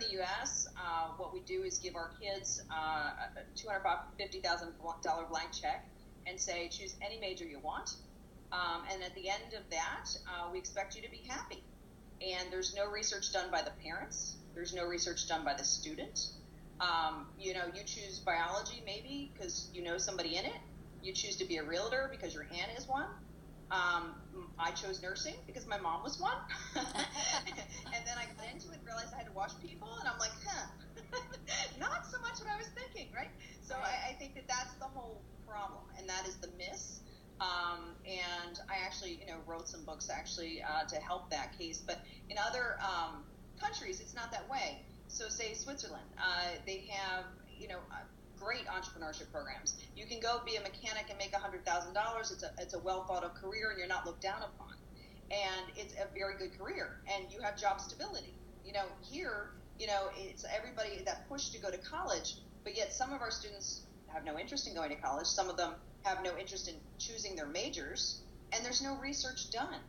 in the U.S., what we do is give our kids a $250,000 blank check and say, choose any major you want. And at the end of that, we expect you to be happy. And there's no research done by the parents. There's no research done by the student. You choose biology maybe because you know somebody in it. You choose to be a realtor because your aunt is one. I chose nursing because my mom was one. And then I got into it and realized I had to wash people, and I'm like, not so much what I was thinking, right? So I think that's the whole problem, and that is the miss. And I actually, wrote some books to help that case. But in other countries, it's not that way. So say Switzerland, they have, great entrepreneurship programs. You can go be a mechanic and make $100,000. It's a well thought of career, and you're not looked down upon. And it's a very good career, and you have job stability. Here, it's everybody that push to go to college, but yet some of our students have no interest in going to college. Some of them have no interest in choosing their majors, and there's no research done.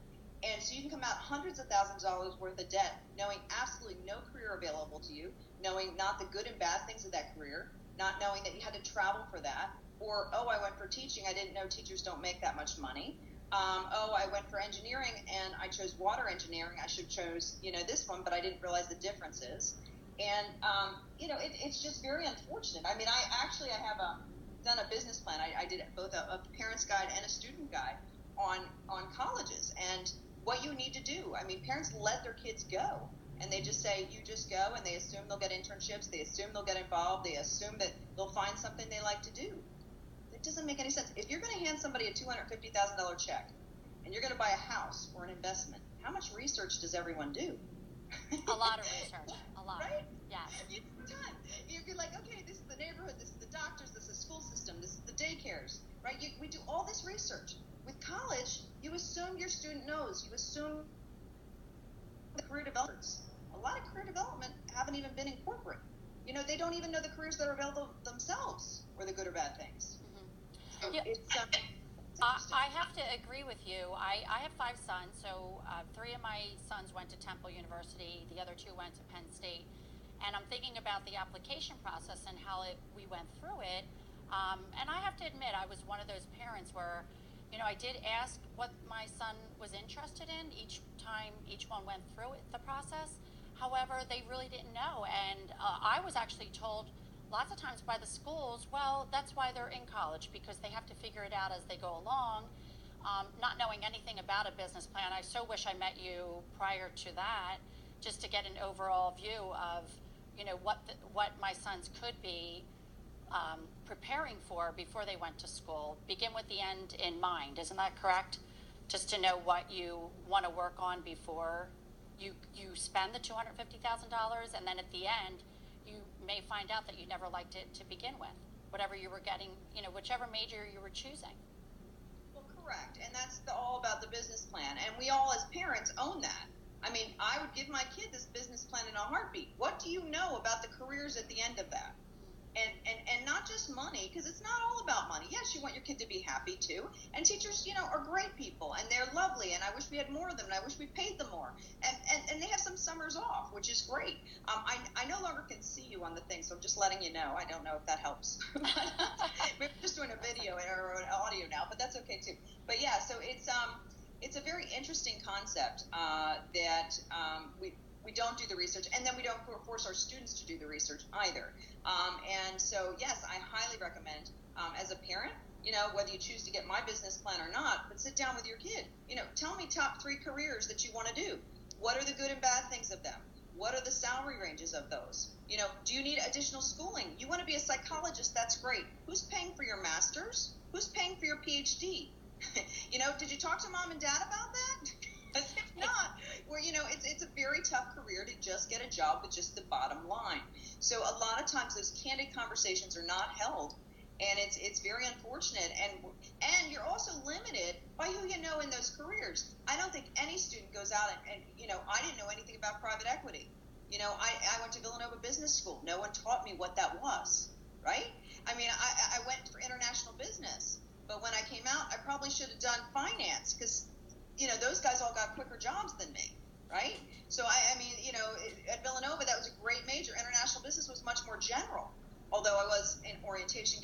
And so you can come out hundreds of thousands of dollars worth of debt, knowing absolutely no career available to you, knowing not the good and bad things of that career, not knowing that you had to travel for that, or, I went for teaching. I didn't know teachers don't make that much money. I went for engineering, and I chose water engineering. I should have chose, this one, but I didn't realize the differences. And, it's just very unfortunate. I mean, I have done a business plan. I did both a parent's guide and a student guide on colleges and what you need to do. I mean, parents let their kids go, and they just say, you just go, and they assume they'll get internships. They assume they'll get involved. They assume that they'll find something they like to do. It doesn't make any sense. If you're going to hand somebody a $250,000 check and you're going to buy a house or an investment, how much research does everyone do? A lot of research. A lot. Right? Yeah. You'd be like, okay, this is the neighborhood, this is the doctors, this is the school system, this is the daycares, right? We do all this research. With college, you assume your student knows. You assume the career developers. A lot of career development haven't even been in corporate. They don't even know the careers that are available themselves, or the good or bad things. Mm-hmm. So it's I have to agree with you. I have 5 sons, so 3 of my sons went to Temple University. The other 2 went to Penn State. And I'm thinking about the application process and how we went through it. And I have to admit, I was one of those parents where, I did ask what my son was interested in each time each one went through the process. However, they really didn't know. And I was actually told lots of times by the schools, well, that's why they're in college, because they have to figure it out as they go along, not knowing anything about a business plan. I so wish I met you prior to that, just to get an overall view of, what my sons could be preparing for before they went to school. Begin with the end in mind, isn't that correct? Just to know what you want to work on before you spend the $250,000, and then at the end, you may find out that you never liked it to begin with, whatever you were getting, whichever major you were choosing. Well, correct, and that's all about the business plan, and we all as parents own that. I mean, I would give my kid this business plan in a heartbeat. What do you know about the careers at the end of that? And not just money, because it's not all about money. Yes, you want your kid to be happy too. And teachers, are great people, and they're lovely, and I wish we had more of them, and I wish we paid them more. And they have some summers off, which is great. I no longer can see you on the thing, so I'm just letting you know. I don't know if that helps. We're just doing a video or an audio now, but that's okay too. But yeah, so it's a very interesting concept that we don't do the research, and then we don't force our students to do the research either. And so, yes, I highly recommend, as a parent, whether you choose to get my business plan or not, but sit down with your kid. Tell me top 3 careers that you want to do. What are the good and bad things of them? What are the salary ranges of those? Do you need additional schooling? You want to be a psychologist, that's great. Who's paying for your master's? Who's paying for your PhD? Did you talk to mom and dad about that? Because if not, it's a very tough career to just get a job with just the bottom line. So a lot of times those candid conversations are not held, and it's very unfortunate. And you're also limited by who you know in those careers. I don't think any student goes out and I didn't know anything about private equity. I went to Villanova Business School. No one taught me what that was, right? I mean, I went for international business, but when I came out, I probably should have done finance, because those guys all got quicker jobs than me, right? So, at Villanova, that was a great major.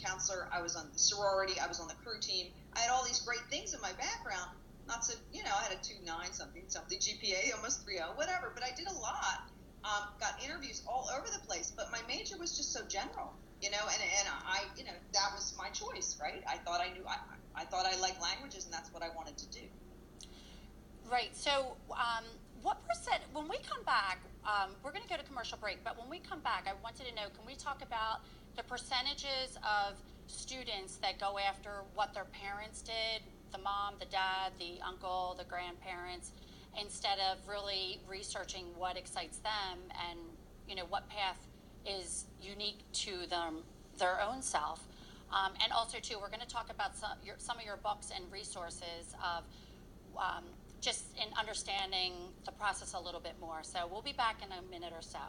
counselor, I was on the sorority, I was on the crew team. I had all these great things in my background. Not so, I had a 2.9 something GPA, almost 3.0, whatever. But I did a lot. Got interviews all over the place. But my major was just so general, and I, that was my choice, right? I thought I thought I liked languages, and that's what I wanted to do. Right. So, what percent, when we come back, we're going to go to commercial break, but when we come back, I wanted to know, can we talk about the percentages of students that go after what their parents did, the mom, the dad, the uncle, the grandparents, instead of really researching what excites them and, what path is unique to them, their own self. And also, too, we're going to talk about some of your books and resources of just in understanding the process a little bit more. So we'll be back in a minute or so.